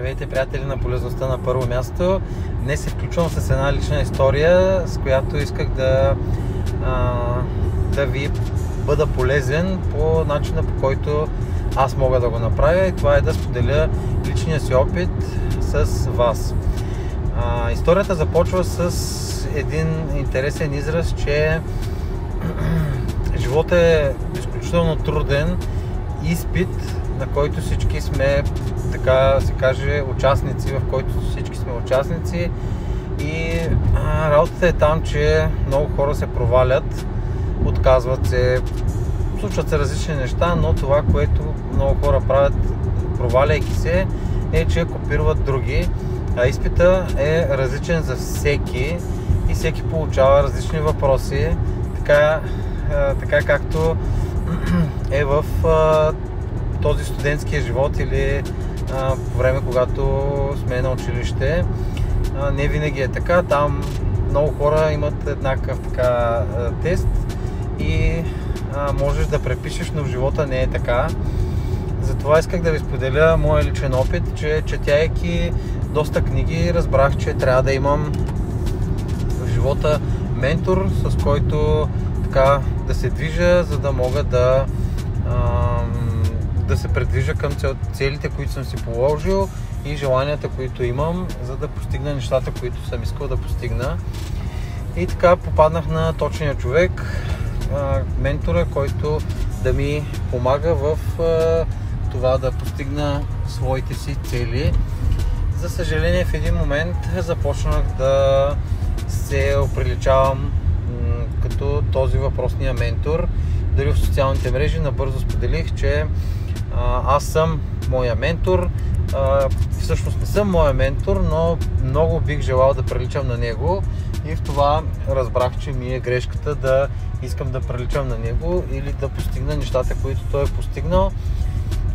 Здравейте, приятели на полезността на първо място. Днес се включвам с една лична история, с която исках да ви бъда полезен по начина, по който аз мога да го направя, и това е да споделя личния си опит с вас. Историята започва с един интересен израз, че животът е изключително труден изпит, на който всички сме, така се каже, участници, в който всички сме участници, и работата е там, че много хора се провалят, отказват се, случват се различни неща, но това, което много хора правят, проваляйки се, е, че копират други. Изпита е различен за всеки и всеки получава различни въпроси, така както е в този студентския живот или по време, когато сме на училище. Не винаги е така. Там много хора имат еднакъв тест и можеш да препишеш, но в живота не е така. Затова исках да ви споделя моя личен опит, че четяйки доста книги, разбрах, че трябва да имам в живота ментор, с който да се движа, за да мога да се предвижа към целите, които съм си положил, и желанията, които имам, за да постигна нещата, които съм искал да постигна. И така попаднах на точния човек, ментора, който да ми помага в това да постигна своите си цели. За съжаление, в един момент започнах да се оприличавам като този въпросния ментор. Дори в социалните мрежи набързо споделих, че аз съм моя ментор. Всъщност не съм моя ментор, но много бих желал да приличам на него, и в това разбрах, че ми е грешката да искам да приличам на него или да постигна нещата, които той е постигнал,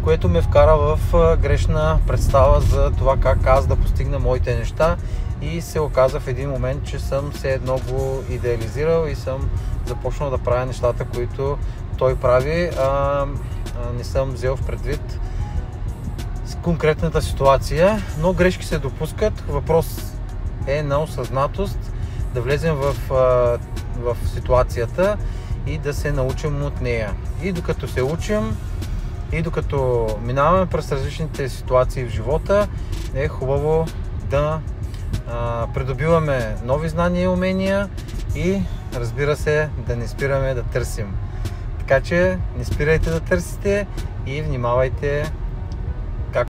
което ме вкара в грешна представа за това как аз да постигна моите неща, и се оказа в един момент, че съм все едно го идеализирал и съм започнал да правя нещата, които той прави, не съм взел в предвид с конкретната ситуация, но грешки се допускат. Въпрос е на осъзнатост, да влезем в ситуацията и да се научим от нея. И докато се учим, и докато минаваме през различните ситуации в живота, е хубаво да придобиваме нови знания и умения, и разбира се, да не спираме да търсим. Така че не спирайте да търсите и внимавайте